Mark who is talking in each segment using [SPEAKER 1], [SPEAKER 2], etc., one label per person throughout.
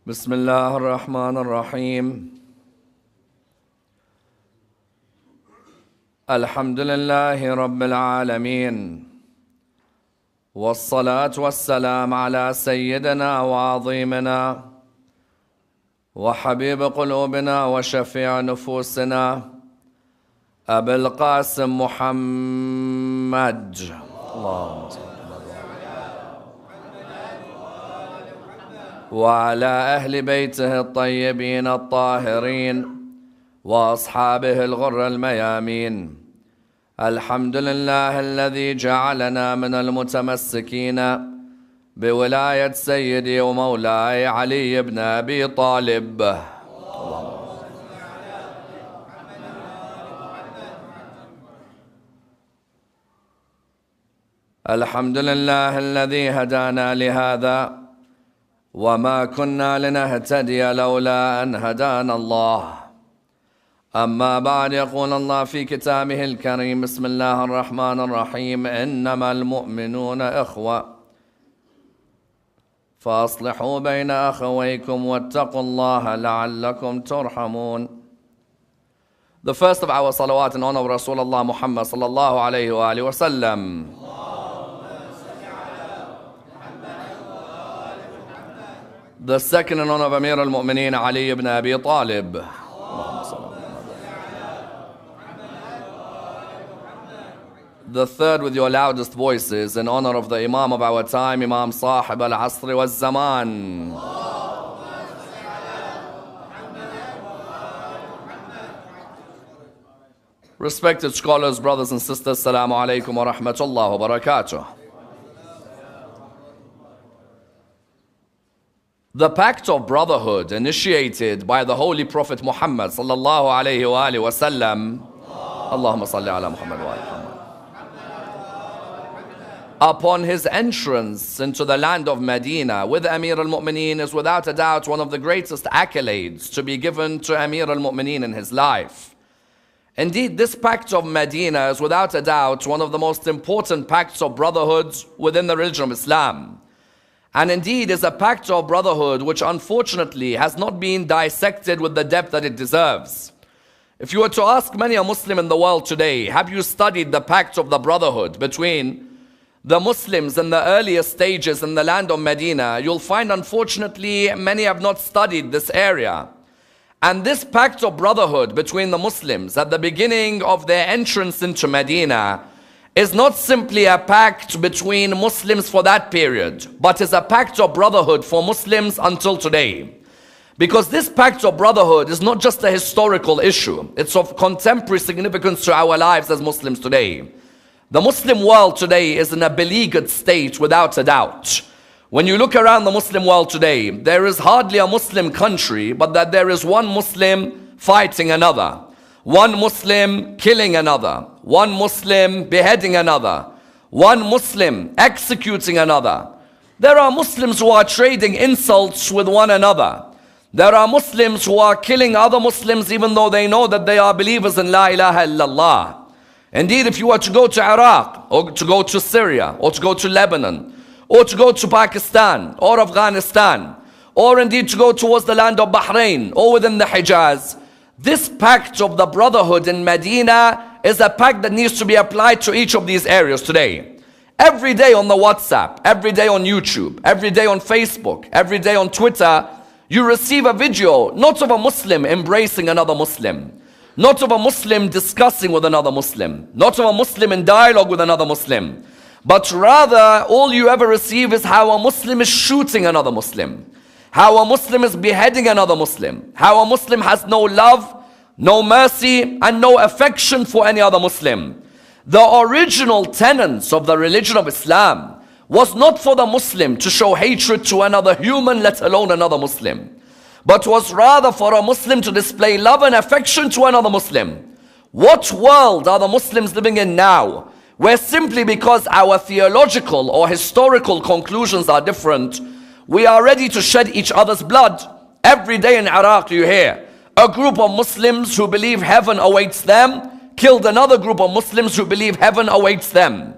[SPEAKER 1] بسم الله الرحمن الرحيم الحمد لله رب العالمين والصلاة والسلام على سيدنا وعظيمنا وحبيب قلوبنا وشفيع نفوسنا أبي القاسم محمد اللهم صل وعلى أهل بيته الطيبين الطاهرين وأصحابه الغر الميامين. الحمد لله الذي جعلنا من المتمسكين بولاية سيدي ومولاي علي بن أبي طالب. الحمد لله الذي هدانا لهذا وما كنا لنهتدي لولا أن هدانا الله. أما بعد، يقول الله في كتابه الكريم: بسم الله الرحمن الرحيم، إنما المؤمنون إخوة فأصلحوا بين أخويكم واتقوا الله لعلكم ترحمون. The first of our salawat in honor of Rasulullah Muhammad sallallahu alayhi wa alihi wa sallam. The second in honor of Amir al-Mu'mineen Ali ibn Abi Talib. The third with your loudest voices in honor of the Imam of our time, Imam Sahib al-Asr wal-Zaman. Respected scholars, brothers and sisters, Assalamu alaikum wa rahmatullah wa barakatuh. The Pact of Brotherhood initiated by the Holy Prophet Muhammad sallallahu alayhi wa alihi wa sallam, Allahumma salli ala Muhammad wa ala Muhammad, upon his entrance into the land of Medina with Amir al-Mu'mineen is without a doubt one of the greatest accolades to be given to Amir al-Mu'mineen in his life. Indeed, this Pact of Medina is without a doubt one of the most important pacts of brotherhood within the religion of Islam. And indeed is a pact of brotherhood which unfortunately has not been dissected with the depth that it deserves. If you were to ask many a Muslim in the world today, have you studied the pact of the brotherhood between the Muslims in the earliest stages in the land of Medina, you'll find unfortunately many have not studied this area. And this pact of brotherhood between the Muslims at the beginning of their entrance into Medina is not simply a pact between Muslims for that period, but is a pact of brotherhood for Muslims until today. Because this pact of brotherhood is not just a historical issue, it's of contemporary significance to our lives as Muslims today. The Muslim world today is in a beleaguered state without a doubt. When you look around the Muslim world today, there is hardly a Muslim country but that there is one Muslim fighting another, one Muslim killing another, one Muslim beheading another, one Muslim executing another. There are Muslims who are trading insults with one another. There are Muslims who are killing other Muslims even though they know that they are believers in La ilaha illallah. Indeed, if you were to go to Iraq, or to go to Syria, or to go to Lebanon, or to go to Pakistan, or Afghanistan, or indeed to go towards the land of Bahrain, or within the Hijaz, this pact of the brotherhood in Medina is a pact that needs to be applied to each of these areas today. Every day on the WhatsApp, every day on YouTube, every day on Facebook, every day on Twitter, you receive a video, not of a Muslim embracing another Muslim, not of a Muslim discussing with another Muslim, not of a Muslim in dialogue with another Muslim, but rather all you ever receive is how a Muslim is shooting another Muslim, how a Muslim is beheading another Muslim, how a Muslim has no love, no mercy, and no affection for any other Muslim. The original tenets of the religion of Islam was not for the Muslim to show hatred to another human, let alone another Muslim, but was rather for a Muslim to display love and affection to another Muslim. What world are the Muslims living in now, where simply because our theological or historical conclusions are different, we are ready to shed each other's blood? Every day in Iraq you hear a group of Muslims who believe heaven awaits them killed another group of Muslims who believe heaven awaits them.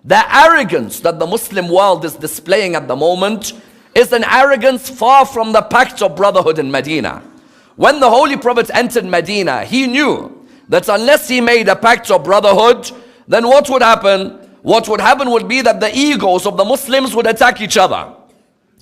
[SPEAKER 1] The arrogance that the Muslim world is displaying at the moment is an arrogance far from the pact of brotherhood in Medina. When the Holy Prophet entered Medina, he knew that unless he made a pact of brotherhood, then what would happen? What would happen would be that the egos of the Muslims would attack each other.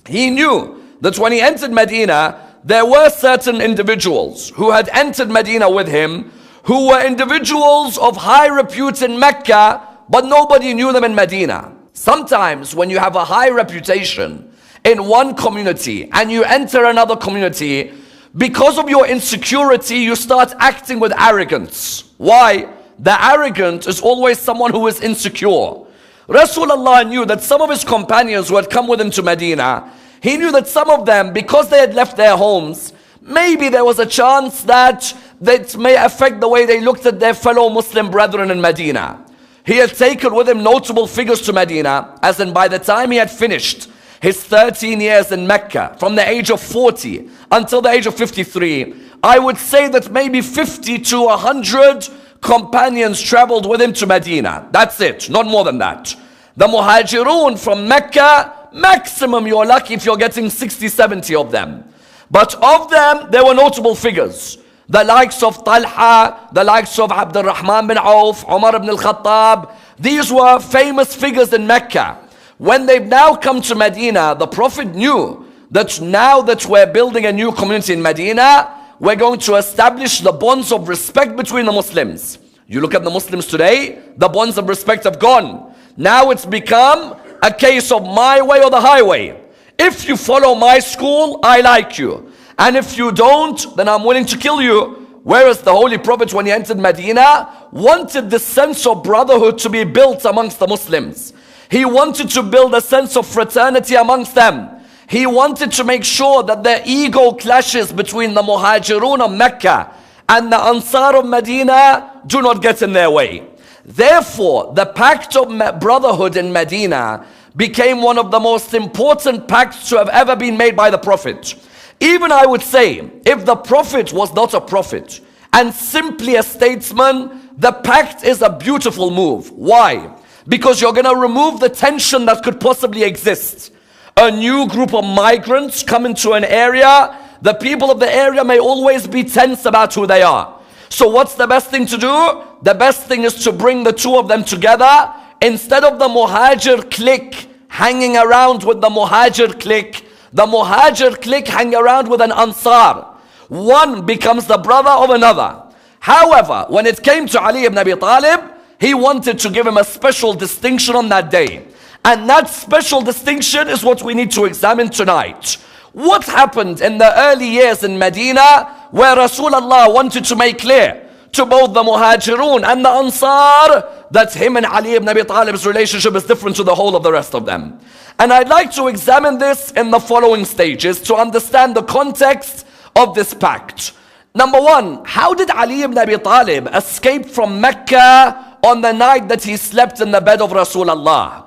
[SPEAKER 1] He knew that when he entered Medina, there were certain individuals who had entered Medina with him, who were individuals of high repute in Mecca, but nobody knew them in Medina. Sometimes when you have a high reputation in one community and you enter another community, because of your insecurity, you start acting with arrogance. Why? The arrogant is always someone who is insecure. Rasulullah knew that some of his companions who had come with him to Medina, he knew that some of them, because they had left their homes, maybe there was a chance that may affect the way they looked at their fellow Muslim brethren in Medina. He had taken with him notable figures to Medina, as in by the time he had finished his 13 years in Mecca, from the age of 40 until the age of 53, I would say that maybe 50 to 100 companions traveled with him to Medina. That's it, not more than that. The Muhajirun from Mecca, maximum you're lucky if you're getting 60, 70 of them. But of them, there were notable figures. The likes of Talha, the likes of Abdul Rahman bin Auf, Umar ibn al-Khattab. These were famous figures in Mecca. When they've now come to Medina, the Prophet knew that now that we're building a new community in Medina, we're going to establish the bonds of respect between the Muslims. You look at the Muslims today, the bonds of respect have gone. Now it's become a case of my way or the highway. If you follow my school, I like you. And if you don't, then I'm willing to kill you. Whereas the Holy Prophet, when he entered Medina, wanted the sense of brotherhood to be built amongst the Muslims. He wanted to build a sense of fraternity amongst them. He wanted to make sure that the ego clashes between the Muhajirun of Mecca and the Ansar of Medina do not get in their way. Therefore, the pact of brotherhood in Medina became one of the most important pacts to have ever been made by the Prophet. Even I would say, if the Prophet was not a prophet and simply a statesman, the pact is a beautiful move. Why? Because you're going to remove the tension that could possibly exist. A new group of migrants come into an area. The people of the area may always be tense about who they are. So what's the best thing to do? The best thing is to bring the two of them together. Instead of the Muhajir clique hanging around with the Muhajir clique hang around with an Ansar. One becomes the brother of another. However, when it came to Ali ibn Abi Talib, he wanted to give him a special distinction on that day. And that special distinction is what we need to examine tonight. What happened in the early years in Medina where Rasulullah wanted to make clear to both the Muhajirun and the Ansar that him and Ali ibn Abi Talib's relationship is different to the whole of the rest of them. And I'd like to examine this in the following stages to understand the context of this pact. Number one, how did Ali ibn Abi Talib escape from Mecca on the night that he slept in the bed of Rasulullah?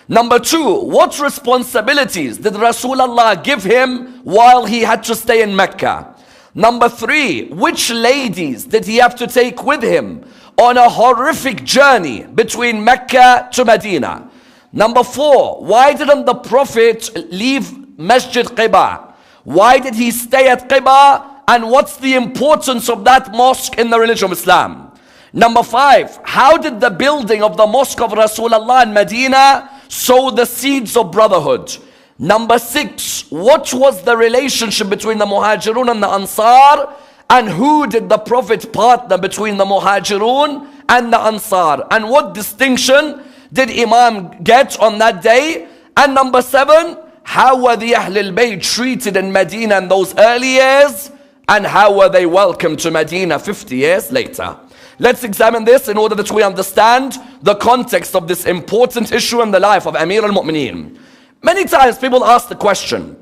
[SPEAKER 1] Number two, what responsibilities did Rasulullah give him while he had to stay in Mecca? Number three, which ladies did he have to take with him on a horrific journey between Mecca to Medina? Number four, why didn't the Prophet leave Masjid Quba? Why did he stay at Quba? And what's the importance of that mosque in the religion of Islam? Number five, how did the building of the mosque of Rasulullah in Medina sow the seeds of brotherhood? Number six, what was the relationship between the Muhajirun and the Ansar? And who did the Prophet partner between the Muhajirun and the Ansar? And what distinction did Imam get on that day? And number seven, how were the Ahlul Bayt treated in Medina in those early years? And how were they welcomed to Medina 50 years later? Let's examine this in order that we understand the context of this important issue in the life of Amir al-Mu'mineen. Many times people ask the question,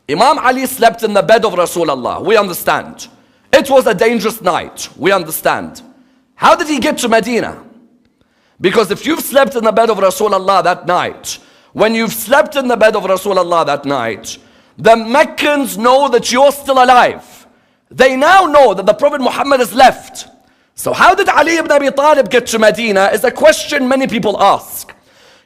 [SPEAKER 1] Imam Ali slept in the bed of Rasulullah. We understand. It was a dangerous night. We understand. How did he get to Medina? Because if you've slept in the bed of Rasulullah that night, when you've slept in the bed of Rasulullah that night, the Meccans know that you're still alive. They now know that the Prophet Muhammad has left. So how did Ali ibn Abi Talib get to Medina is a question many people ask.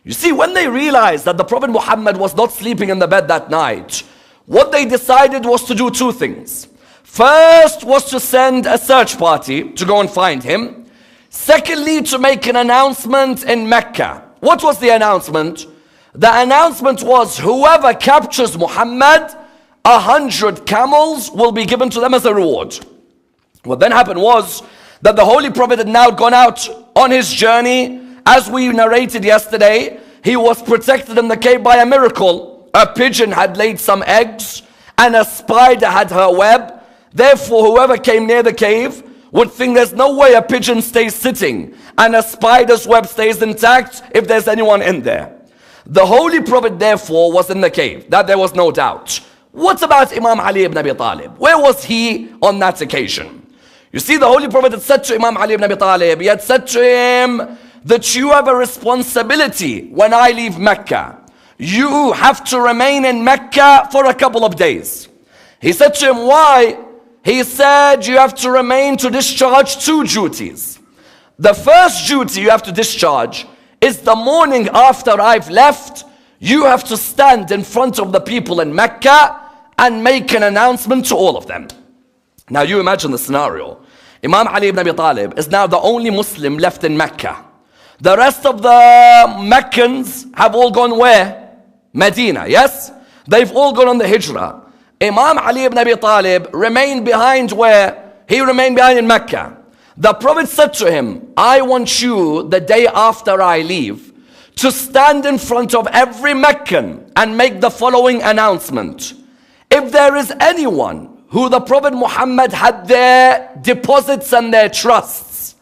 [SPEAKER 1] You see, when they realized that the Prophet Muhammad was not sleeping in the bed that night, what they decided was to do two things. First was to send a search party to go and find him. Secondly, to make an announcement in Mecca. What was the announcement? The announcement was, whoever captures Muhammad, 100 camels will be given to them as a reward. What then happened was that the Holy Prophet had now gone out on his journey. As we narrated yesterday, he was protected in the cave by a miracle. A pigeon had laid some eggs and a spider had her web. Therefore, whoever came near the cave would think there's no way a pigeon stays sitting and a spider's web stays intact if there's anyone in there. The Holy Prophet therefore was in the cave. That there was no doubt. What about Imam Ali ibn Abi Talib? Where was he on that occasion? You see, the Holy Prophet had said to Imam Ali ibn Abi Talib, he had said to him that you have a responsibility when I leave Mecca. You have to remain in Mecca for a couple of days. He said to him, why? He said, you have to remain to discharge two duties. The first duty you have to discharge is the morning after I've left, you have to stand in front of the people in Mecca and make an announcement to all of them. Now you imagine the scenario. Imam Ali ibn Abi Talib is now the only Muslim left in Mecca. The rest of the Meccans have all gone where? Medina, yes? They've all gone on the Hijrah. Imam Ali ibn Abi Talib remained behind where? He remained behind in Mecca. The Prophet said to him, I want you the day after I leave to stand in front of every Meccan and make the following announcement. If there is anyone who the Prophet Muhammad had their deposits and their trusts,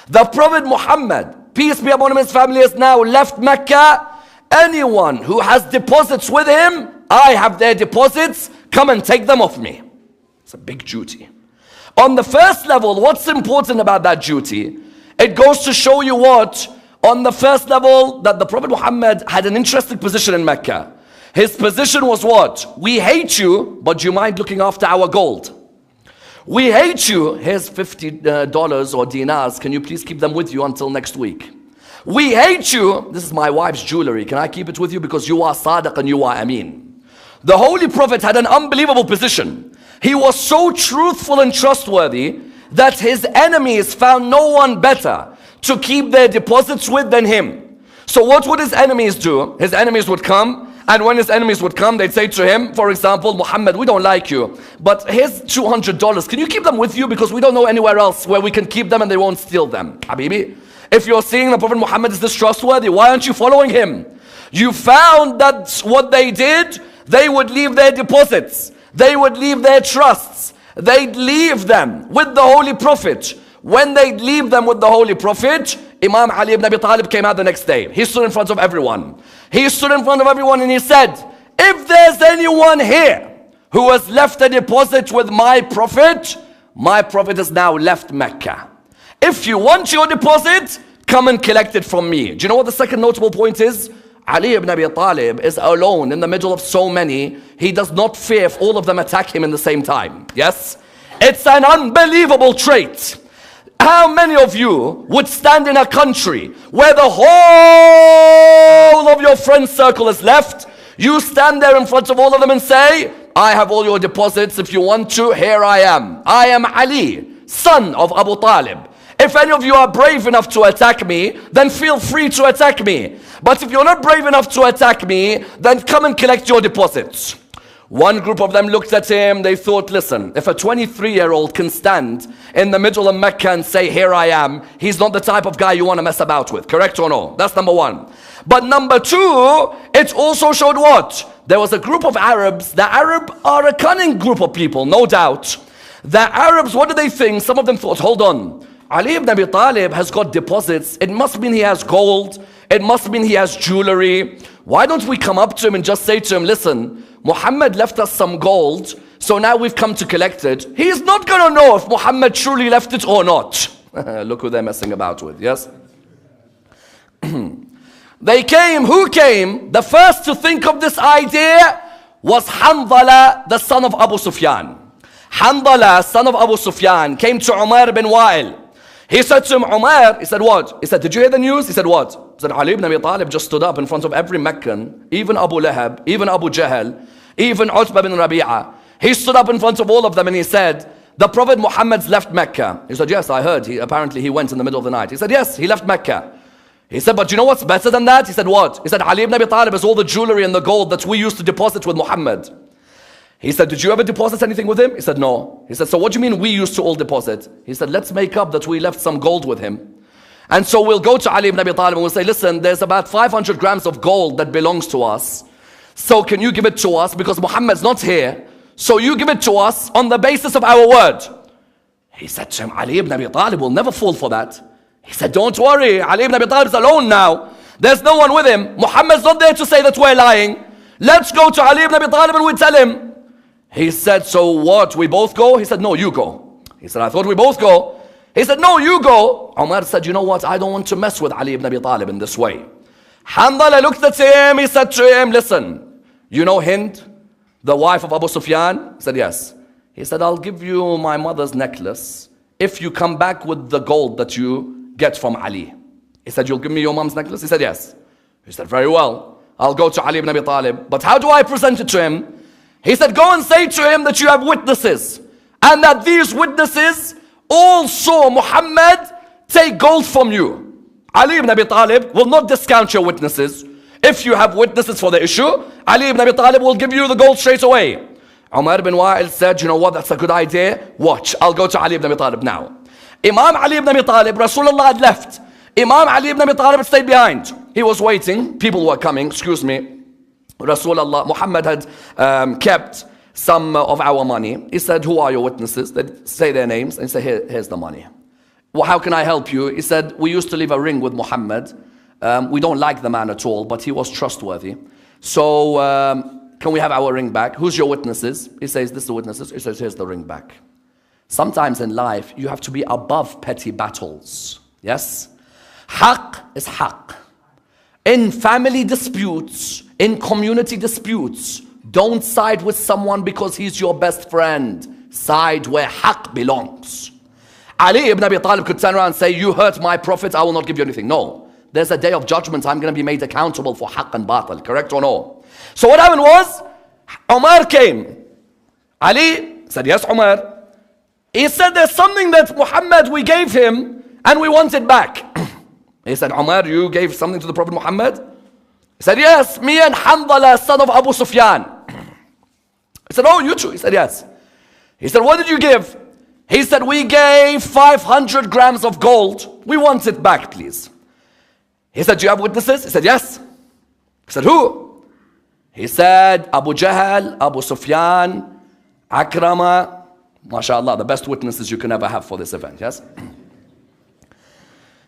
[SPEAKER 1] the Prophet Muhammad, peace be upon him, his family has now left Mecca. Anyone who has deposits with him, I have their deposits, come and take them off me. It's a big duty. On the first level, what's important about that duty? It goes to show you what? On the first level, that the Prophet Muhammad had an interesting position in Mecca. His position was what? We hate you, but do you mind looking after our gold? We hate you. Here's $50 or dinars. Can you please keep them with you until next week? We hate you. This is my wife's jewelry. Can I keep it with you because you are Sadiq and you are Ameen? The Holy Prophet had an unbelievable position. He was so truthful and trustworthy that his enemies found no one better to keep their deposits with than him. So what would his enemies do? His enemies would come, and when his enemies would come, they'd say to him, for example, Muhammad, we don't like you, but here's $200. Can you keep them with you because we don't know anywhere else where we can keep them and they won't steal them? Habibi, if you're seeing the Prophet Muhammad is this trustworthy, why aren't you following him? You found that what they did, they would leave their deposits. They would leave their trusts. They'd leave them with the Holy Prophet. When they'd leave them with the Holy Prophet, Imam Ali ibn Abi Talib came out the next day. He stood in front of everyone. He stood in front of everyone and he said, if there's anyone here who has left a deposit with my Prophet has now left Mecca. If you want your deposit, come and collect it from me. Do you know what the second notable point is? Ali ibn Abi Talib is alone in the middle of so many. He does not fear if all of them attack him in the same time. Yes? It's an unbelievable trait. How many of you would stand in a country where the whole of your friend circle is left? You stand there in front of all of them and say, I have all your deposits. If you want to, here I am. I am Ali, son of Abu Talib. If any of you are brave enough to attack me, then feel free to attack me. But if you're not brave enough to attack me, then come and collect your deposits. One group of them looked at him, they thought, listen, if a 23-year-old can stand in the middle of Mecca and say, here I am, he's not the type of guy you want to mess about with, correct or no? That's number one. But number two, it also showed what? There was a group of Arabs. The Arab are a cunning group of people, no doubt. The Arabs, what do they think? Some of them thought, hold on, Ali ibn Abi Talib has got deposits. It must mean he has gold. It must mean he has jewelry. Why don't we come up to him and just say to him, listen, Muhammad left us some gold, so now we've come to collect it. He's not going to know if Muhammad truly left it or not. Look who they're messing about with, yes? They came, who came? The first to think of this idea was Hanzala, the son of Abu Sufyan. Hanzala, son of Abu Sufyan, came to Umar bin Wa'il. He said to him, Umar, he said, what? He said, did you hear the news? He said, what? He said, Ali ibn Abi Talib just stood up in front of every Meccan, even Abu Lahab, even Abu Jahl, even Utbah bin Rabi'ah. He stood up in front of all of them and he said, the Prophet Muhammad's left Mecca. He said, yes, I heard. Apparently he went in the middle of the night. He said, yes, he left Mecca. He said, but you know what's better than that? He said, what? He said, Ali ibn Abi Talib has all the jewelry and the gold that we used to deposit with Muhammad. He said, did you ever deposit anything with him? He said, no. He said, so what do you mean we used to all deposit? He said, let's make up that we left some gold with him. And so we'll go to Ali ibn Abi Talib and we'll say, listen, there's about 500 grams of gold that belongs to us. So can you give it to us? Because Muhammad's not here. So you give it to us on the basis of our word. He said to him, Ali ibn Abi Talib will never fall for that. He said, don't worry, Ali ibn Abi Talib is alone now. There's no one with him. Muhammad's not there to say that we're lying. Let's go to Ali ibn Abi Talib and we tell him. He said, so what, we both go? He said, no, you go. He said, I thought we both go. He said, no, you go. Umar said, you know what, I don't want to mess with Ali ibn Abi Talib in this way. Hanzala looked at him, he said to him, listen, you know Hind, the wife of Abu Sufyan? He said, yes. He said, I'll give you my mother's necklace if you come back with the gold that you get from Ali. He said, you'll give me your mom's necklace? He said, yes. He said, very well. I'll go to Ali ibn Abi Talib. But how do I present it to him? He said, go and say to him that you have witnesses. And that these witnesses all saw Muhammad take gold from you. Ali ibn Abi Talib will not discount your witnesses. If you have witnesses for the issue, Ali ibn Abi Talib will give you the gold straight away. Umar bin Wa'il said, you know what, that's a good idea. Watch, I'll go to Ali ibn Abi Talib now. Imam Ali ibn Abi Talib, Rasulullah had left. Imam Ali ibn Abi Talib stayed behind. He was waiting, people were coming, excuse me. Rasulullah, Muhammad had kept some of our money. He said, who are your witnesses? They say their names and say, here's the money. Well, how can I help you? He said, we used to leave a ring with Muhammad. We don't like the man at all, but he was trustworthy. So can we have our ring back? Who's your witnesses? He says, this is the witnesses. He says, here's the ring back. Sometimes in life, you have to be above petty battles. Yes? Haqq is haqq. In family disputes, in community disputes, don't side with someone because he's your best friend. Side where haqq belongs. Ali ibn Abi Talib could turn around and say, you hurt my prophet, I will not give you anything. No. There's a day of judgment, I'm going to be made accountable for haqq and batil. Correct or no? So what happened was, Umar came. Ali said, yes, Umar. He said, there's something that Muhammad, we gave him, and we want it back. He said, Umar, you gave something to the Prophet Muhammad? He said, yes, me and Hanzala, son of Abu Sufyan. He said, oh, you too? He said, yes. He said, what did you give? He said, we gave 500 grams of gold. We want it back, please. He said, do you have witnesses? He said, yes. He said, who? He said, Abu Jahl, Abu Sufyan, Akrama. MashaAllah, the best witnesses you can ever have for this event, yes?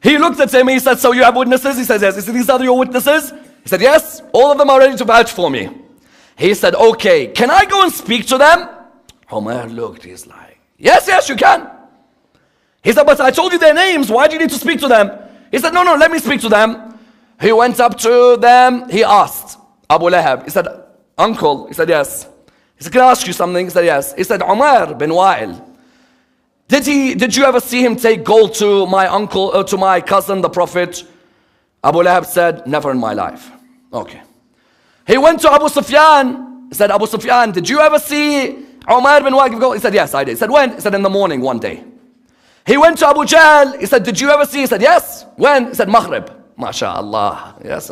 [SPEAKER 1] He looked at him, he said, so you have witnesses? He said, yes. He said, these are your witnesses? He said, yes, all of them are ready to vouch for me. He said, okay, can I go and speak to them? Umar looked, he's like, yes, yes, you can. He said, but I told you their names, why do you need to speak to them? He said, no, let me speak to them. He went up to them, he asked Abu Lahab, he said, uncle, he said, yes. He said, can I ask you something? He said, yes. He said, Umar bin Wa'il, did you ever see him take gold to my uncle, to my cousin, the Prophet? Abu Lahab said, never in my life. Okay. He went to Abu Sufyan. He said, Abu Sufyan, did you ever see Umar bin Wa'il give gold? He said, yes, I did. He said, when? He said, in the morning one day. He went to Abu Jahl. He said, did you ever see? He said, yes. When? He said, Maghrib. MashaAllah. Yes.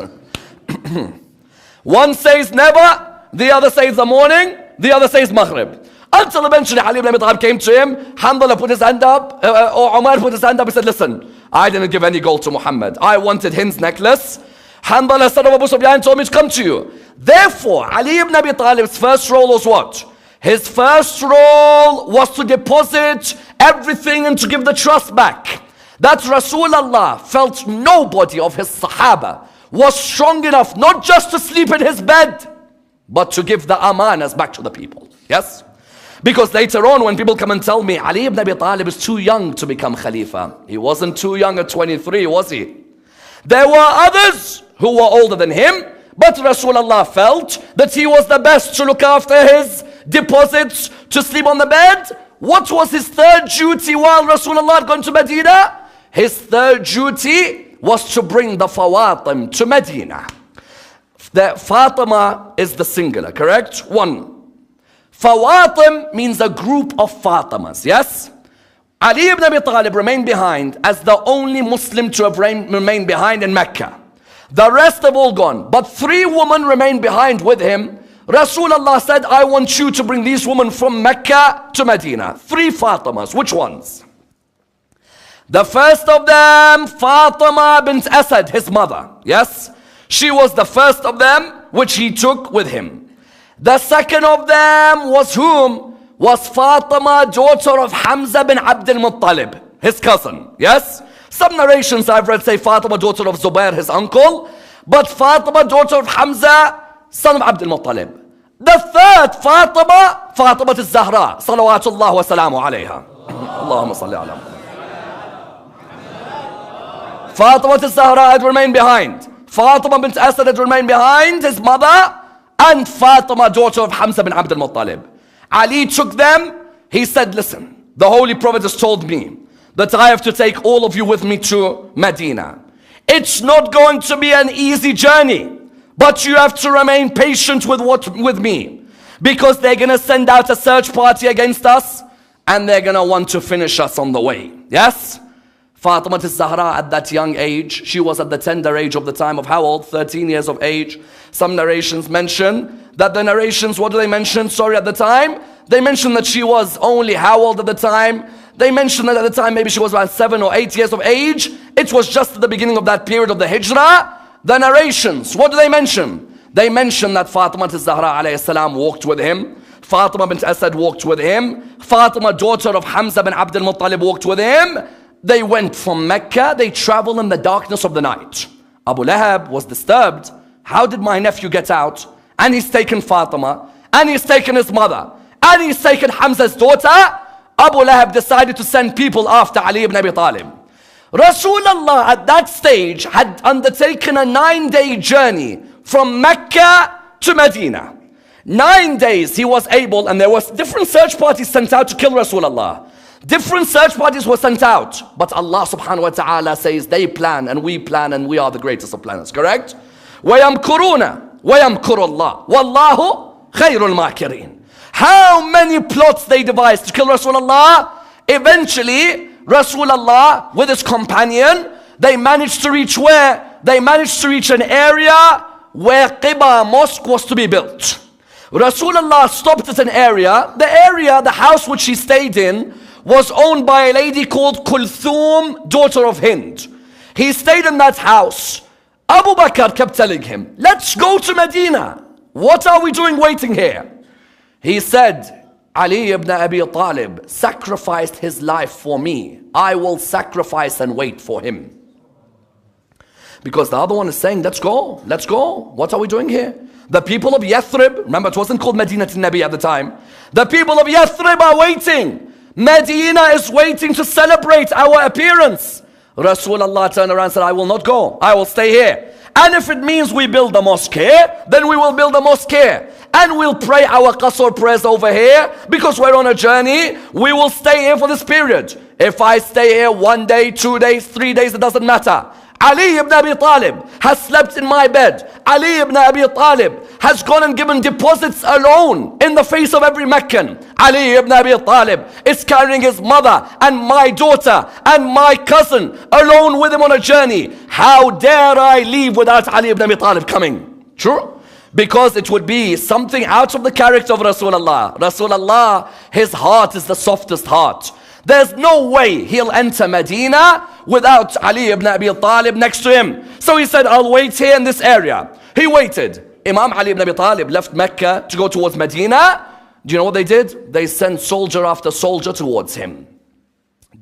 [SPEAKER 1] One says never, the other says the morning, the other says Maghrib. Until eventually Ali ibn Abi Talib came to him, Hanzala put his hand up, or Umar put his hand up, he said, listen, I didn't give any gold to Muhammad. I wanted Hind's necklace. Hanzala, son of Abu Sufyan, told me to come to you. Therefore, Ali ibn Abi Talib's first role was what? His first role was to deposit everything and to give the trust back. That Rasulullah felt nobody of his Sahaba was strong enough not just to sleep in his bed, but to give the amanas back to the people. Yes? Because later on when people come and tell me Ali ibn Abi Talib is too young to become Khalifa. He wasn't too young at 23, was he? There were others who were older than him, but Rasulullah felt that he was the best to look after his deposits, to sleep on the bed. What was his third duty while Rasulullah had gone to Medina? his third duty was to bring the Fawatim to Medina. The Fatima is the singular, correct? One. Fawatim means a group of Fatimas, yes? Ali ibn Abi Talib remained behind as the only Muslim to have remained behind in Mecca. The rest have all gone, but 3 women remained behind with him. Rasulullah said, I want you to bring these women from Mecca to Medina. 3 Fatimas. Which ones? The first of them, Fatima bint Asad, his mother. Yes? She was the first of them, which he took with him. The second of them was whom? Was Fatima, daughter of Hamza bin Abdul Muttalib, his cousin. Yes? Some narrations I've read say Fatima, daughter of Zubair, his uncle. But Fatima, daughter of Hamza, son of Abdul Muttalib. The third Fatima, Fatima al-Zahra, salawatullah wa salamu alayha. Allahumma salli ala Muhammad. Fatima al-Zahra had remained behind. Fatima bint Asad had remained behind, his mother, and Fatima, daughter of Hamza bin Abdul Muttalib. Ali took them. He said, listen, the Holy Prophet has told me that I have to take all of you with me to Medina. It's not going to be an easy journey, but you have to remain patient with me, because they're going to send out a search party against us, and they're going to want to finish us on the way. Yes? Fatima al-Zahra at that young age, she was at the tender age of the time of how old? 13 years of age. Some narrations mention that the narrations, what do they mention? Sorry, at the time, they mention that she was only how old at the time? They mentioned that at the time maybe she was around 7 or 8 years of age. It was just at the beginning of that period of the Hijrah. The narrations, what do they mention? They mention that Fatima al-Zahra alayhi salam walked with him. Fatima bint Asad walked with him. Fatima, daughter of Hamza bin Abdul Muttalib, walked with him. They went from Mecca. They traveled in the darkness of the night. Abu Lahab was disturbed. How did my nephew get out? And he's taken Fatima, and he's taken his mother, and he's taken Hamza's daughter. Abu Lahab decided to send people after Ali ibn Abi Talib. Rasulullah at that stage had undertaken a 9-day journey from Mecca to Medina. 9 days he was able, and there was different search parties sent out to kill Rasulullah. Different search parties were sent out, but Allah subhanahu wa ta'ala says they plan and we are the greatest of planners, correct? وَيَمْكُرُونَ وَيَمْكُرُ اللَّهُ وَاللَّهُ خَيْرُ الْمَاكِرِينَ. How many plots they devised to kill Rasulullah? Eventually, Rasulullah with his companion, they managed to reach where? They managed to reach an area where Qiba mosque was to be built. Rasulullah stopped at an area. The house which he stayed in, was owned by a lady called Kulthum, daughter of Hind. He stayed in that house. Abu Bakr kept telling him, let's go to Medina. What are we doing waiting here? He said, Ali ibn Abi Talib sacrificed his life for me. I will sacrifice and wait for him. Because the other one is saying, let's go, let's go. What are we doing here? The people of Yathrib, remember it wasn't called Medina to Nabi at the time. The people of Yathrib are waiting. Medina is waiting to celebrate our appearance. Rasulullah turned around and said, I will not go. I will stay here. And if it means we build a mosque here, then we will build a mosque here. And we'll pray our qasr prayers over here, because we're on a journey. We will stay here for this period. If I stay here 1 day, 2 days, 3 days, it doesn't matter. Ali ibn Abi Talib has slept in my bed. Ali ibn Abi Talib has gone and given deposits alone in the face of every Meccan. Ali ibn Abi Talib is carrying his mother and my daughter and my cousin alone with him on a journey. How dare I leave without Ali ibn Abi Talib coming? True? Because it would be something out of the character of Rasulullah. Rasulullah, his heart is the softest heart. There's no way he'll enter Medina without Ali ibn Abi Talib next to him. So he said, I'll wait here in this area. He waited. Imam Ali ibn Abi Talib left Mecca to go towards Medina. Do you know what they did? They sent soldier after soldier towards him.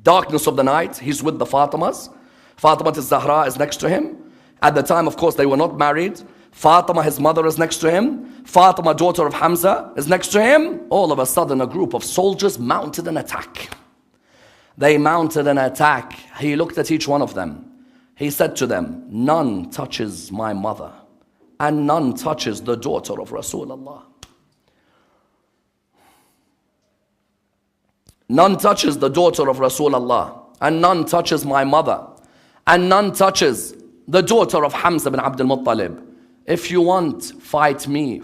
[SPEAKER 1] Darkness of the night, he's with the Fatimas. Fatima al-Zahra is next to him. At the time, of course, they were not married. Fatima, his mother, is next to him. Fatima, daughter of Hamza, is next to him. All of a sudden, a group of soldiers mounted an attack. They mounted an attack. He looked at each one of them. He said to them, none touches my mother, and none touches the daughter of Rasulullah. None touches the daughter of Rasulullah. and none touches my mother, and none touches the daughter of Hamza bin Abdul Muttalib. If you want, fight me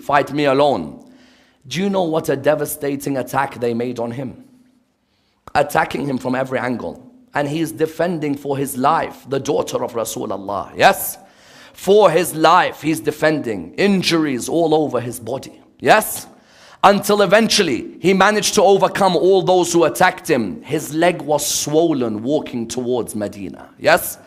[SPEAKER 1] alone. Do you know what a devastating attack they made on him? Attacking him from every angle. And he is defending for his life the daughter of Rasulullah. Yes? For his life, he's defending. Injuries all over his body. Yes? Until eventually, he managed to overcome all those who attacked him. His leg was swollen walking towards Medina. Yes?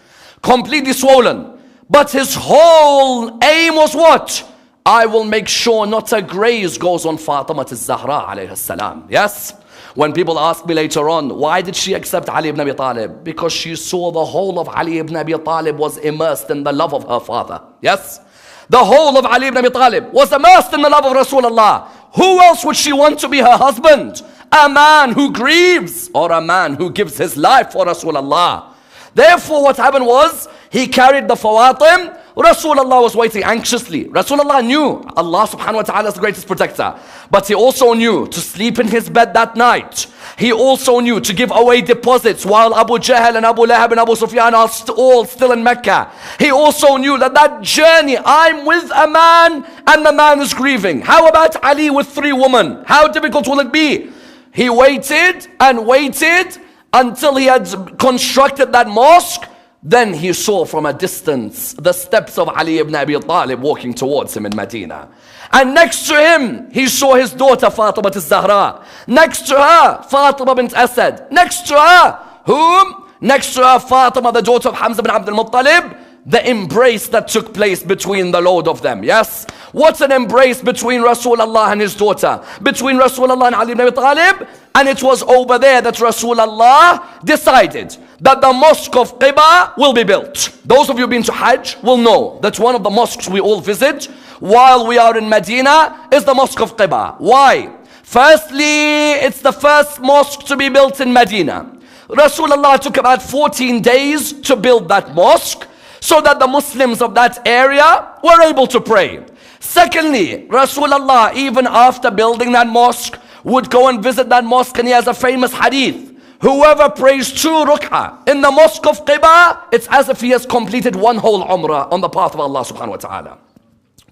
[SPEAKER 1] Completely swollen. But his whole aim was what? I will make sure not a graze goes on Fatima al-Zahra alayhi salam. Yes? When people ask me later on, why did she accept Ali ibn Abi Talib? Because she saw the whole of Ali ibn Abi Talib was immersed in the love of her father. Yes? The whole of Ali ibn Abi Talib was immersed in the love of Rasulullah. Who else would she want to be her husband? A man who grieves or a man who gives his life for Rasulullah. Therefore what happened was, he carried the Fawatim. Rasulullah was waiting anxiously. Rasulullah knew Allah subhanahu wa ta'ala is the greatest protector. But he also knew to sleep in his bed that night. He also knew to give away deposits while Abu Jahl and Abu Lahab and Abu Sufyan are all still in Mecca. He also knew that journey, I'm with a man and the man is grieving. How about Ali with 3 women? How difficult will it be? He waited and waited until he had constructed that mosque. Then he saw from a distance the steps of Ali ibn Abi Talib walking towards him in Medina. And next to him, he saw his daughter Fatima al-Zahra. Next to her, Fatima bint Asad. Next to her, whom? Next to her, Fatima, the daughter of Hamza bin Abdul Muttalib. The embrace that took place between the load of them. Yes? What's an embrace between Rasulullah and his daughter? Between Rasulullah and Ali ibn Abi Talib? And it was over there that Rasulullah decided that the mosque of Quba will be built. Those of you who've been to Hajj will know that one of the mosques we all visit while we are in Medina is the mosque of Quba. Why? Firstly, it's the first mosque to be built in Medina. Rasulullah took about 14 days to build that mosque so that the Muslims of that area were able to pray. Secondly, Rasulullah, even after building that mosque, would go and visit that mosque, and he has a famous hadith. Whoever prays 2 ruk'ah in the mosque of Quba, it's as if he has completed 1 whole umrah on the path of Allah subhanahu wa ta'ala.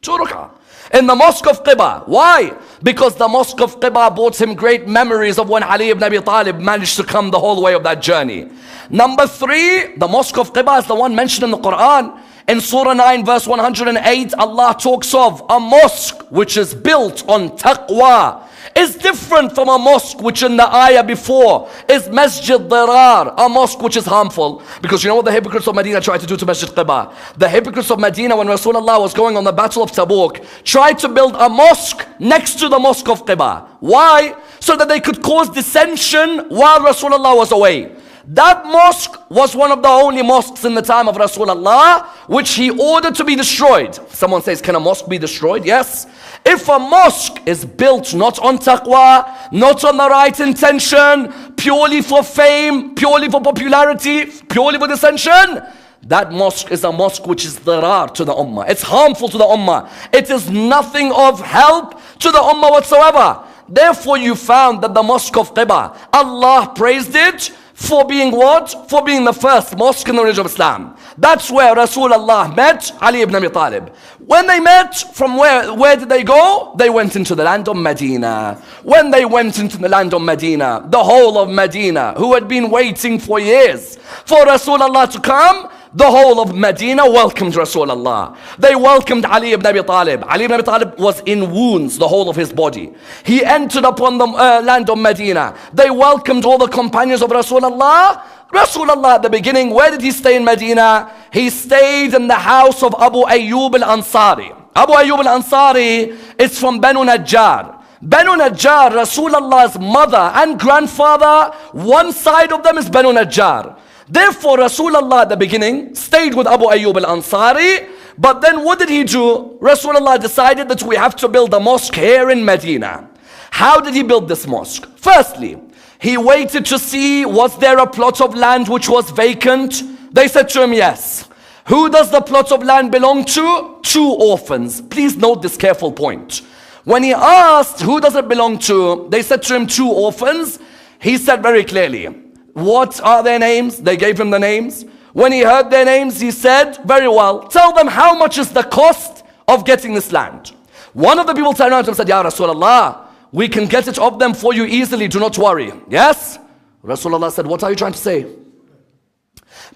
[SPEAKER 1] 2 ruk'ah in the mosque of Quba. Why? Because the mosque of Quba brought him great memories of when Ali ibn Abi Talib managed to come the whole way of that journey. Number 3, the mosque of Quba is the one mentioned in the Quran. In Surah 9 verse 108, Allah talks of a mosque which is built on taqwa. Is different from a mosque which in the ayah before is Masjid Dirar, a mosque which is harmful. Because you know what the hypocrites of Medina tried to do to Masjid Quba? The hypocrites of Medina, when Rasulullah was going on the battle of Tabuk, tried to build a mosque next to the mosque of Quba. Why? So that they could cause dissension while Rasulullah was away. That mosque was one of the only mosques in the time of Rasulullah which he ordered to be destroyed. Someone says, can a mosque be destroyed? Yes. If a mosque is built not on taqwa, not on the right intention, purely for fame, purely for popularity, purely for dissension, that mosque is a mosque which is darar to the ummah. It's harmful to the ummah. It is nothing of help to the ummah whatsoever. Therefore you found that the mosque of Quba, Allah praised it for being what? For being the first mosque in the religion of Islam. That's where Rasulullah met Ali ibn Abi Talib. When they met, from where did they go? They went into the land of Medina. When they went into the land of Medina, the whole of Medina, who had been waiting for years for Rasulullah to come, the whole of Medina welcomed Rasulullah. They welcomed Ali ibn Abi Talib. Ali ibn Abi Talib was in wounds, the whole of his body. He entered upon the land of Medina. They welcomed all the companions of Rasulullah. Rasulullah at the beginning, where did he stay in Medina? He stayed in the house of Abu Ayyub al-Ansari. Abu Ayyub al-Ansari is from Banu Najjar. Banu Najjar, Rasulullah's mother and grandfather, one side of them is Banu Najjar. Therefore, Rasulullah at the beginning stayed with Abu Ayyub al-Ansari. But then what did he do? Rasulullah decided that we have to build a mosque here in Medina. How did he build this mosque? Firstly, he waited to see, was there a plot of land which was vacant? They said to him, yes. Who does the plot of land belong to? 2 orphans. Please note this careful point. When he asked, who does it belong to? They said to him, 2 orphans. He said very clearly, what are their names? They gave him the names. When he heard their names, he said, very well, tell them how much is the cost of getting this land. One of the people turned around to him and said, Ya Rasulullah, we can get it of them for you easily, do not worry. Yes? Rasulullah said, what are you trying to say?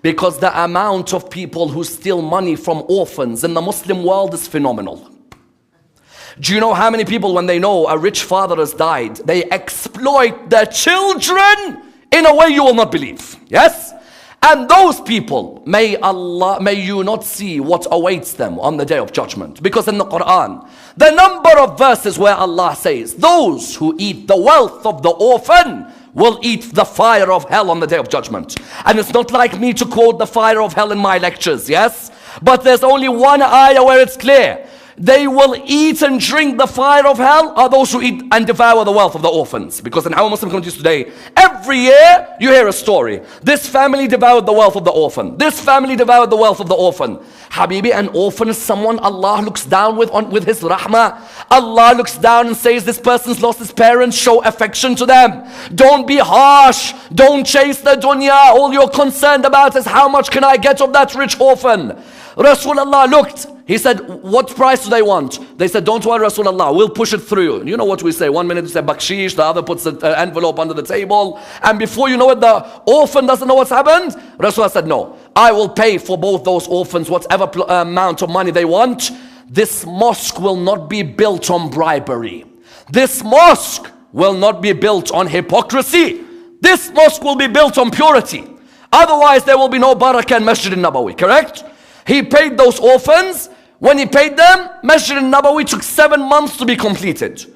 [SPEAKER 1] Because the amount of people who steal money from orphans in the Muslim world is phenomenal. Do you know how many people, when they know a rich father has died, they exploit their children in a way you will not believe? Yes? And those people, may you not see what awaits them on the day of judgment. Because in the Quran, the number of verses where Allah says, those who eat the wealth of the orphan will eat the fire of hell on the day of judgment. And it's not like me to quote the fire of hell in my lectures, yes? But there's only one ayah where it's clear. They will eat and drink the fire of hell are those who eat and devour the wealth of the orphans. Because in our Muslim communities today, every year you hear a story. This family devoured the wealth of the orphan. This family devoured the wealth of the orphan. Habibi, an orphan is someone Allah looks down with his rahmah. Allah looks down and says, this person's lost his parents, show affection to them. Don't be harsh. Don't chase the dunya. All you're concerned about is how much can I get of that rich orphan. Rasulullah looked. He said, what price do they want? They said, don't worry, Rasulullah, we'll push it through. You know what we say? 1 minute we say bakshish, the other puts an envelope under the table. And before you know it, the orphan doesn't know what's happened. Rasulullah said, no, I will pay for both those orphans whatever amount of money they want. This mosque will not be built on bribery. This mosque will not be built on hypocrisy. This mosque will be built on purity. Otherwise, there will be no barakah in Masjid al-Nabawi, correct? He paid those orphans. When he paid them, Masjid al-Nabawi took 7 months to be completed.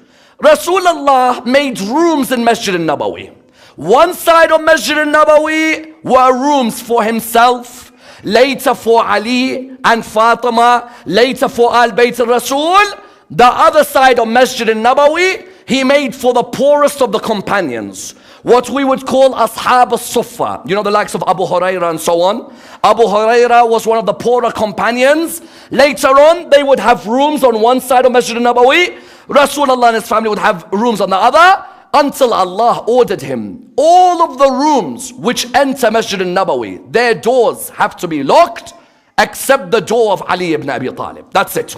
[SPEAKER 1] Rasulullah made rooms in Masjid al-Nabawi. One side of Masjid al-Nabawi were rooms for himself, later for Ali and Fatima, later for Al-Bayt al-Rasul. The other side of Masjid al-Nabawi, he made for the poorest of the companions. What we would call Ashab al-Suffa. You know, the likes of Abu Hurairah and so on. Abu Hurairah was one of the poorer companions. Later on, they would have rooms on one side of Masjid al-Nabawi. Rasulullah and his family would have rooms on the other. Until Allah ordered him, all of the rooms which enter Masjid al-Nabawi, their doors have to be locked, except the door of Ali ibn Abi Talib. That's it.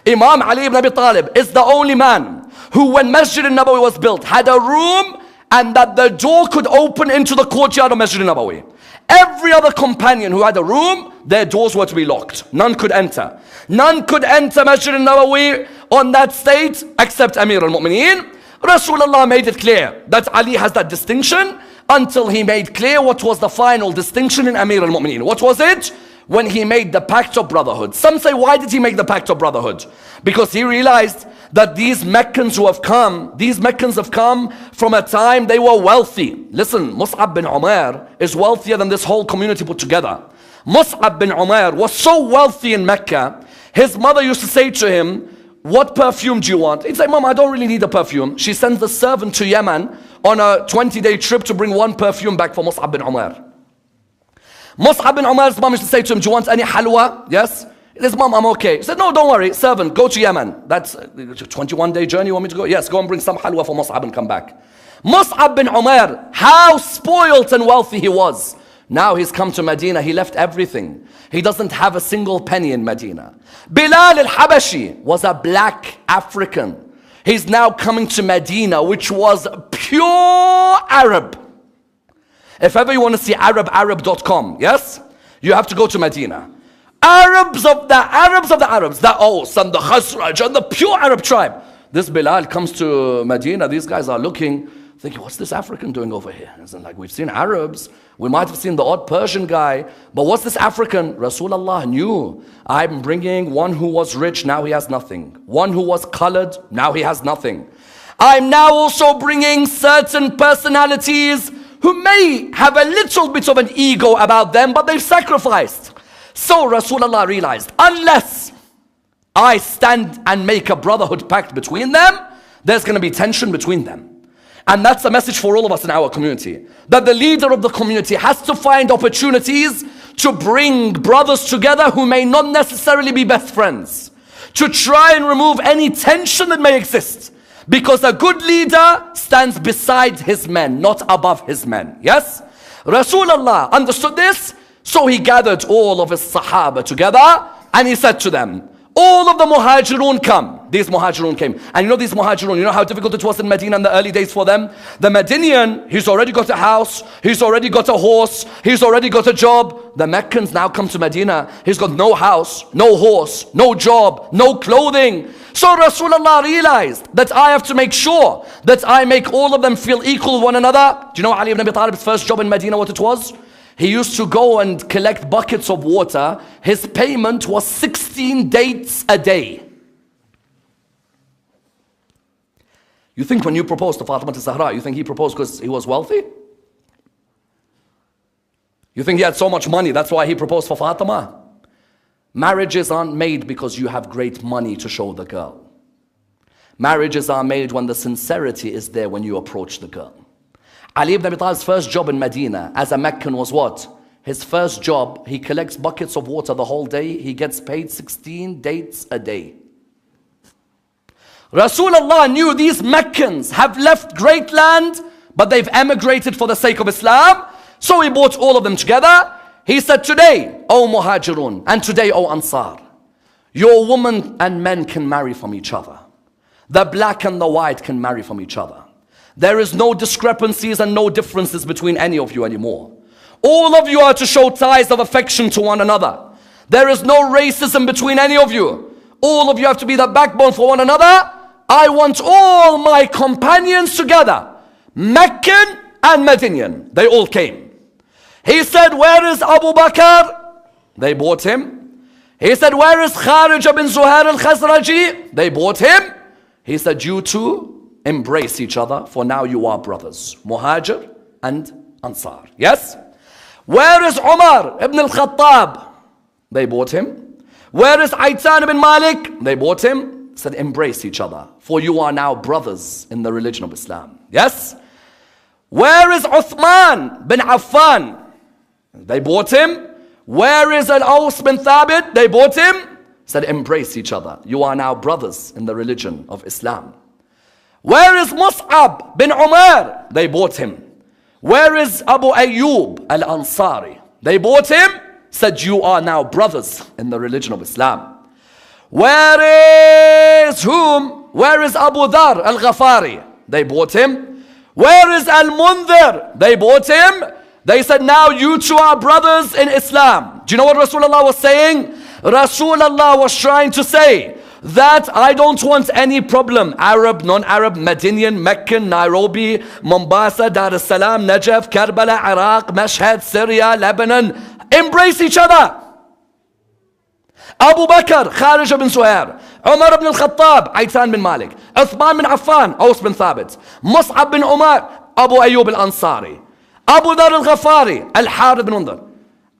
[SPEAKER 1] Imam Ali ibn Abi Talib is the only man who, when Masjid al-Nabawi was built, had a room and that the door could open into the courtyard of Masjid al-Nabawi. Every other companion who had a room, their doors were to be locked. None could enter. None could enter Masjid al-Nabawi on that state except Amir al-Mu'mineen. Rasulullah made it clear that Ali has that distinction until he made clear what was the final distinction in Amir al-Mu'mineen. What was it? When he made the Pact of Brotherhood. Some say, why did he make the Pact of Brotherhood? Because he realized that these Meccans who have come, these Meccans have come from a time they were wealthy. Listen, Mus'ab bin Umair is wealthier than this whole community put together. Mus'ab bin Umair was so wealthy in Mecca, his mother used to say to him, what perfume do you want? He'd say, Mom, I don't really need a perfume. She sends the servant to Yemen on a 20-day trip to bring one perfume back for Mus'ab bin Umair. Mus'ab bin Umair's mom used to say to him, do you want any halwa? Yes? He says, Mom, I'm okay. He said, no, don't worry, servant, go to Yemen. That's a 21-day journey, you want me to go? Yes, go and bring some halwa for Mus'ab and come back. Mus'ab bin Umair, how spoilt and wealthy he was. Now he's come to Medina, he left everything. He doesn't have a single penny in Medina. Bilal al-Habashi was a black African. He's now coming to Medina, which was pure Arab. If ever you want to see Arab.com, yes? You have to go to Medina. Arabs of the Arabs, the Aus and the Khazraj and the pure Arab tribe. This Bilal comes to Medina, these guys are looking, thinking, what's this African doing over here? It's like, we've seen Arabs, we might have seen the odd Persian guy, but what's this African? Rasulullah knew, I'm bringing one who was rich, now he has nothing. One who was colored, now he has nothing. I'm now also bringing certain personalities who may have a little bit of an ego about them, but they've sacrificed. So Rasulullah realized, unless I stand and make a brotherhood pact between them, there's going to be tension between them. And that's a message for all of us in our community. That the leader of the community has to find opportunities to bring brothers together who may not necessarily be best friends. To try and remove any tension that may exist. Because a good leader stands beside his men, not above his men. Yes? Rasulullah understood this, so he gathered all of his Sahaba together and he said to them, all of the Muhajirun come. These Muhajirun came. And you know these Muhajirun, you know how difficult it was in Medina in the early days for them? The Medinian, he's already got a house, he's already got a horse, he's already got a job. The Meccans now come to Medina, he's got no house, no horse, no job, no clothing. So Rasulullah realized that I have to make sure that I make all of them feel equal with one another. Do you know Ali ibn Abi Talib's first job in Medina, what it was? He used to go and collect buckets of water. His payment was 16 dates a day. You think when you proposed to Fatima Zahra, you think he proposed because he was wealthy? You think he had so much money, that's why he proposed for Fatima? Marriages aren't made because you have great money to show the girl. Marriages are made when the sincerity is there when you approach the girl. Ali ibn Abi Talib's first job in Medina as a Meccan was what? His first job, he collects buckets of water the whole day. He gets paid 16 dates a day. Rasulullah knew these Meccans have left great land, but they've emigrated for the sake of Islam. So he brought all of them together. He said, today, O Muhajirun, and today, O Ansar, your women and men can marry from each other. The black and the white can marry from each other. There is no discrepancies and no differences between any of you anymore. All of you are to show ties of affection to one another. There is no racism between any of you. All of you have to be the backbone for one another. I want all my companions together, Meccan and Medinian. They all came. He said, where is Abu Bakr? They brought him. He said, where is Kharija bin Zuhair al-Khazraji? They brought him. He said, you two embrace each other, for now you are brothers, Muhajir and Ansar. Yes? Where is Umar ibn al-Khattab? They brought him. Where is Aitan ibn Malik? They brought him. Said, embrace each other, for you are now brothers in the religion of Islam. Yes? Where is Uthman bin Affan? They brought him. Where is Al-Aws bin Thabit? They brought him. Said, embrace each other. You are now brothers in the religion of Islam. Where is Mus'ab bin Umar? They bought him. Where is Abu Ayyub al-Ansari? They bought him. Said, you are now brothers in the religion of Islam. Where is whom? Where is Abu Dhar al-Ghafari? They bought him. Where is Al-Mundhir? They bought him. They said, now you two are brothers in Islam. Do you know what Rasulullah was saying? Rasulullah was trying to say that I don't want any problem. Arab, non-Arab, Medinian, Meccan, Nairobi, Mombasa, Dar es Salaam, Najaf, Karbala, Iraq, Mashhad, Syria, Lebanon. Embrace each other. Abu Bakr, Kharija bin Zuhair, Umar ibn al-Khattab, Aitan bin Malik, Uthman bin Affan, Aws bin Thabit, Mus'ab bin Umar, Abu Ayyub al-Ansari, Abu Dhar al-Ghafari, Al-Harith bin Undar,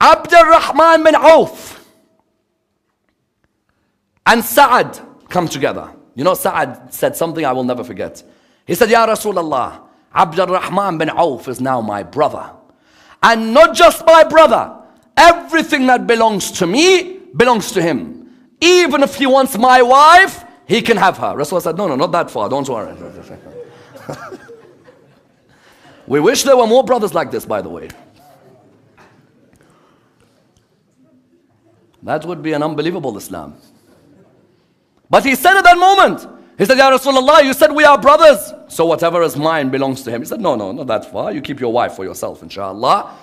[SPEAKER 1] Abd al-Rahman bin Auf, and Sa'ad come together. You know, Sa'ad said something I will never forget. He said, Ya Rasulullah, Abd al-Rahman bin Auf is now my brother. And not just my brother, everything that belongs to me belongs to him. Even if he wants my wife, he can have her. Rasulullah said, no, not that far, don't worry. We wish there were more brothers like this, by the way. That would be an unbelievable Islam. But he said at that moment, he said, Ya Rasulullah, you said we are brothers, so whatever is mine belongs to him. He said, no, not that far. You keep your wife for yourself, inshallah.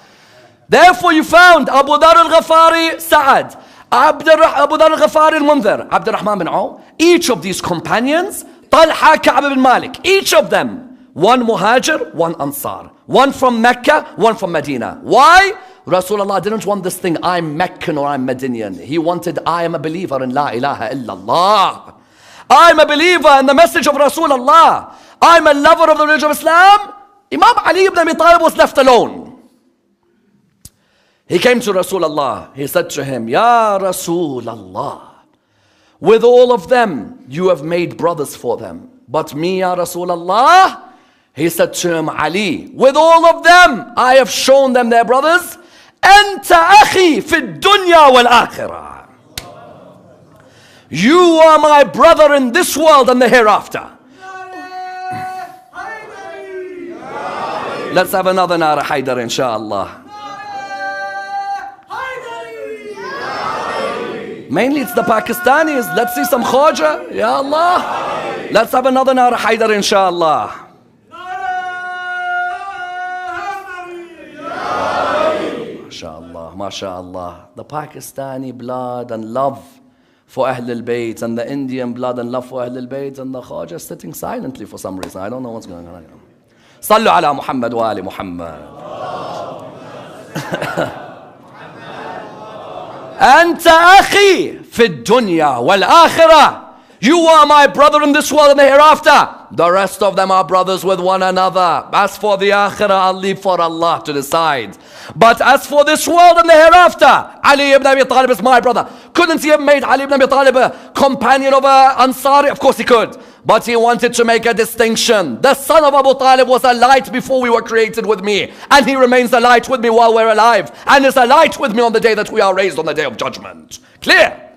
[SPEAKER 1] Therefore you found Abu Dhar al-Ghafari, Sa'ad, Abu Dhar al-Ghafari al-Mundhir, Abd al-Rahman bin Auf. Each of these companions, Talha, Ka'b bin Malik, each of them, one Muhajir, one Ansar. One from Mecca, one from Medina. Why? Rasulullah didn't want this thing, I'm Meccan or I'm Medinian. He wanted, I am a believer in La ilaha illallah. I'm a believer in the message of Rasulullah. I'm a lover of the religion of Islam. Imam Ali ibn Abi Talib was left alone. He came to Rasulullah. He said to him, Ya Rasulullah, with all of them, you have made brothers for them. But me, Ya Rasulullah, he said to him, Ali, with all of them, I have shown them their brothers. Anta akhi fi dunya wal akhirah. You are my brother in this world and the hereafter. Let's have another Nara Haidar, inshallah. Mainly it's the Pakistanis. Let's see some Khoja. Ya Allah. Let's have another Nara Haidar, inshallah. MashaAllah, MashaAllah. The Pakistani blood and love for Ahlul Bayt, and the Indian blood and love for Ahlul Bayt, and the Khaja sitting silently for some reason. I don't know what's going on. Sallu ala Muhammad wa ali Muhammad. Anta akhi fi dunya wal akhirah. You are my brother in this world and the hereafter. The rest of them are brothers with one another. As for the akhirah, I'll leave for Allah to decide. But as for this world and the hereafter, Ali ibn Abi Talib is my brother. Couldn't he have made Ali ibn Abi Talib a companion of Ansari? Of course he could. But he wanted to make a distinction. The son of Abu Talib was a light before we were created with me. And he remains a light with me while we're alive. And is a light with me on the day that we are raised on the day of judgment. Clear?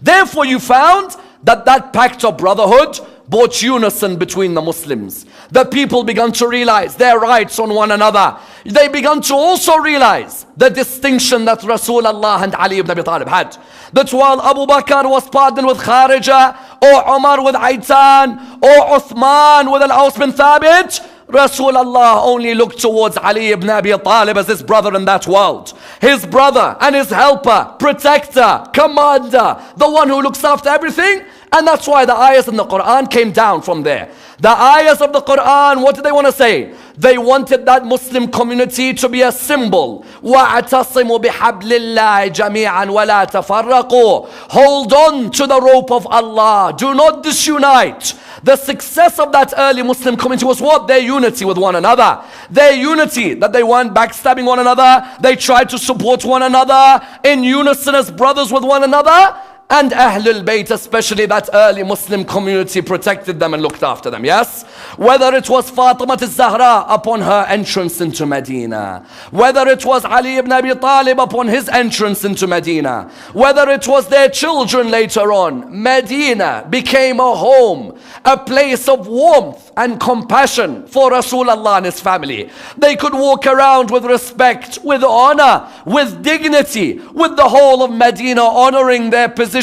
[SPEAKER 1] Therefore you found that pact of brotherhood brought unison between the Muslims. The people began to realize their rights on one another. They began to also realize the distinction that Rasulullah and Ali ibn Abi Talib had. That while Abu Bakr was partnered with Kharija, or Umar with Aitan, or Uthman with Al-Aws bin Thabit, Rasulullah only looked towards Ali ibn Abi Talib as his brother in that world. His brother and his helper, protector, commander, the one who looks after everything. And that's why the ayahs in the Quran came down from there. The ayahs of the Quran, what did they want to say? They wanted that Muslim community to be a symbol. وَاعْتَصِمُوا بِحَبْلِ اللَّهِ جَمِيعًا وَلَا تَفَرَّقُوا. Hold on to the rope of Allah. Do not disunite. The success of that early Muslim community was what? Their unity with one another. Their unity, that they weren't backstabbing one another. They tried to support one another in unison as brothers with one another. And Ahlul Bayt, especially that early Muslim community, protected them and looked after them, yes? Whether it was Fatima al-Zahra upon her entrance into Medina, whether it was Ali ibn Abi Talib upon his entrance into Medina, whether it was their children later on, Medina became a home, a place of warmth and compassion for Rasulullah and his family. They could walk around with respect, with honor, with dignity, with the whole of Medina honoring their position,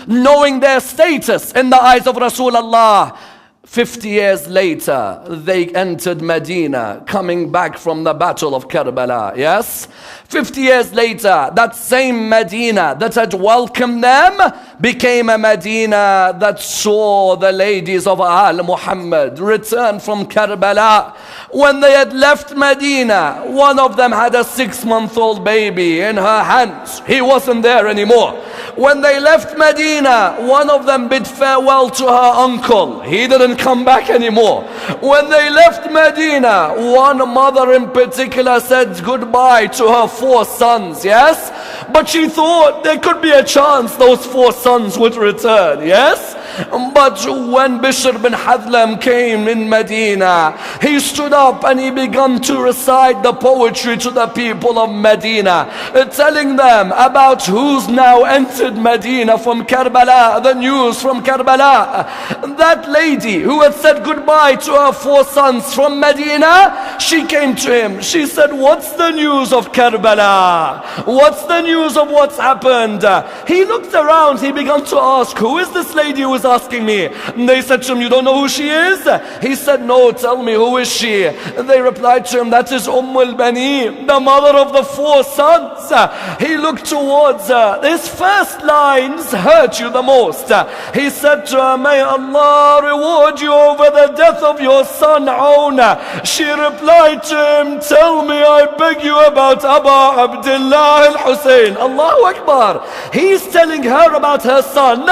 [SPEAKER 1] knowing their status in the eyes of Rasulullah. 50 years later, they entered Medina, coming back from the battle of Karbala, yes? 50 years later, that same Medina that had welcomed them became a Medina that saw the ladies of Al Muhammad return from Karbala. When they had left Medina, one of them had a 6-month-old baby in her hands. He wasn't there anymore. When they left Medina, one of them bid farewell to her uncle. He didn't come back anymore. When they left Medina, one mother in particular said goodbye to her 4 sons, yes? But she thought there could be a chance those 4 sons would return, yes? But when Bishr bin Hadlam came in Medina, he stood up and he began to recite the poetry to the people of Medina, telling them about who's now entered Medina from Karbala, the news from Karbala. That lady who had said goodbye to her 4 sons from Medina, she came to him. She said, what's the news of Karbala? What's the news of what's happened? He looked around, he began to ask, who is this lady who is asking me? And they said to him, you don't know who she is? He said, no, tell me, who is she? And they replied to him, that is al-Bani, the mother of the 4 sons. He looked towards her. His first lines hurt you the most. He said to her, may Allah reward you over the death of your son Auna. She replied to him, tell me, I beg you, about Aba Abdullah al-Hussein. Allahu Akbar. He's telling her about her son,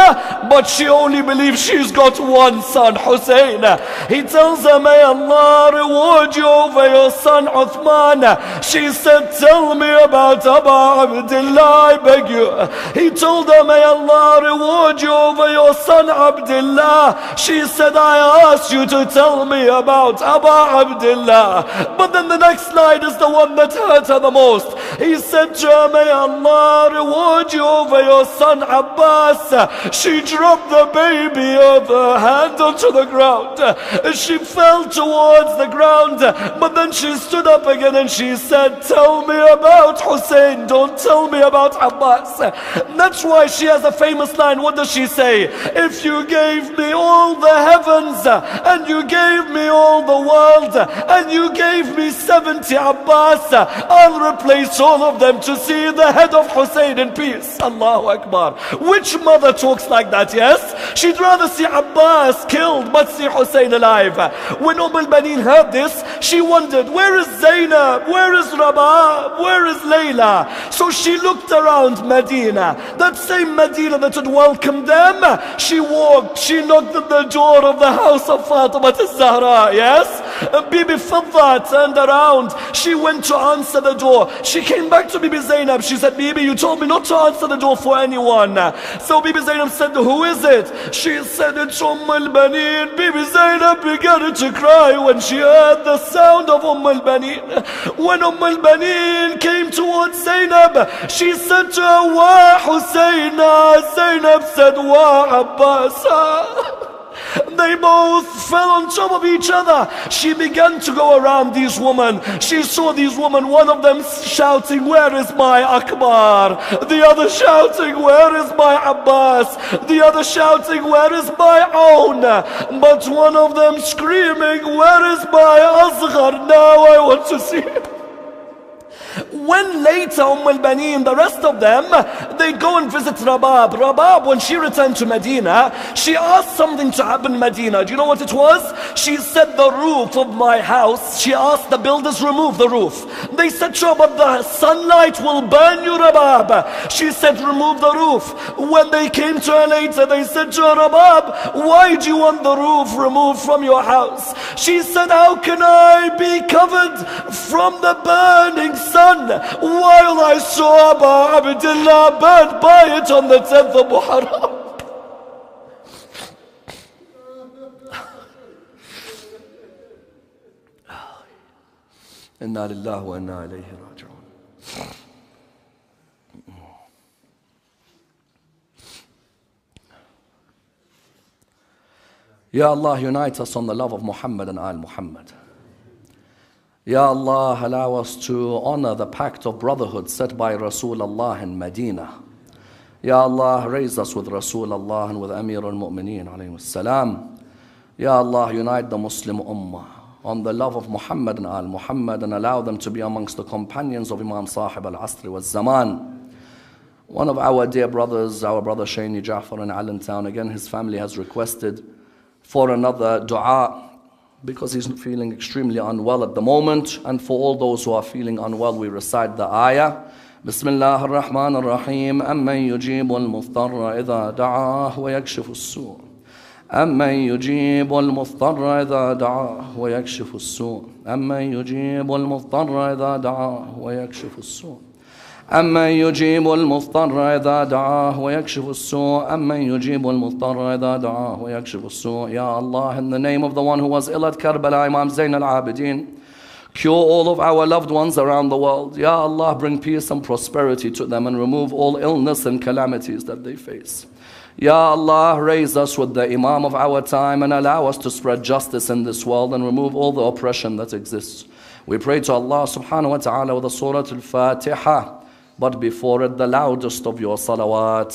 [SPEAKER 1] but she only believes she's got 1 son, Hussein. He tells her, may Allah reward you over your son Uthman. She said, tell me about Aba Abdullah, I beg you. He told her, may Allah reward you over your son Abdullah. She said, I asked you to tell me about Aba Abdullah. But then the next slide is the one that hurt her the most.
[SPEAKER 2] He said to her, may Allah reward you over your son Abbas. She dropped the baby of her hand onto the ground. She fell towards the ground, but then she stood up again and she said, tell me about Hussein, don't tell me about Abbas. That's why she has a famous line. What does she say? If you gave me all the heavens, and you gave me all the world, and you gave me 70 Abbas, I'll replace all of them to see the head of Hussein in peace. Allahu Akbar. Which mother talks like that, yes? She'd rather see Abbas killed but see Hussein alive. When al-Baneen heard this, she wondered, where is Zainab? Where is Rabab? Where is Layla? So she looked around Medina, that same Medina that had welcomed them. She walked, she knocked at the door of the house of Fatima al-Zahra, yes? Bibi Fadda turned around, she went to answer the door. She came back to Bibi Zainab, she said, Bibi, you told me not to answer the door for anyone. So Bibi Zainab said, who is it? She said, it's al-Baneen. Bibi Zainab began to cry when she heard the sound of al-Baneen. When al-Baneen came towards Zainab, she said to her, wa Husayna. Zainab said, wa Abbas. They both fell on top of each other. She began to go around these women. She saw these women, one of them shouting, where is my Akbar? The other shouting, where is my Abbas? The other shouting, where is my Aun? But one of them screaming, where is my Asghar? Now I want to see him. When later al-Baneen, the rest of them, they go and visit Rabab. Rabab, when she returned to Medina, she asked something to happen in Medina. Do you know what it was? She said, the roof of my house, she asked the builders, remove the roof. They said to her, but the sunlight will burn you, Rabab. She said, remove the roof. When they came to her later, they said to her, Rabab, why do you want the roof removed from your house? She said, how can I be covered from the burning sun while I saw Abu Abdullah burned by it on the 10th of Muharram? Inna lillahi wa inna ilayhi raji'un. Ya Allah, unite us on the love of Muhammad and Al Muhammad. Ya Allah, allow us to honor the pact of brotherhood set by Rasulullah in Medina. Ya Allah, raise us with Rasulullah and with Amir al-Mu'mineen alayhi salam. Ya Allah, unite the Muslim Ummah on the love of Muhammad and Al Muhammad, and allow them to be amongst the companions of Imam Sahib al-Asr wal-Zaman. One of our dear brothers, our brother Shayni Ja'far in Allentown, again his family has requested for another dua, because he's feeling extremely unwell at the moment. And for all those who are feeling unwell, we recite the ayah. Bismillah ar-Rahman ar-Rahim. Amman yujibu al-muftarra idha da'ah wa yakshifu as-su'. Amman yujibu al-muftarra idha da'ah wa yakshifu as-su'. Amman yujibu al-muftarra idha da'ah wa yakshifu as-su'. أمن يجيب المضطر إذا دعاه ويكشف السوء أمن يجيب المضطر إذا دعاه ويكشف السوء. Ya Allah, in the name of the one who was ill at Karbala, Imam Zain al-Abidin, cure all of our loved ones around the world. Ya Allah, bring peace and prosperity to them and remove all illness and calamities that they face. Ya Allah, raise us with the Imam of our time and allow us to spread justice in this world and remove all the oppression that exists. We pray to Allah subhanahu wa ta'ala with the Surah Al-Fatiha, but before it the loudest of your salawat.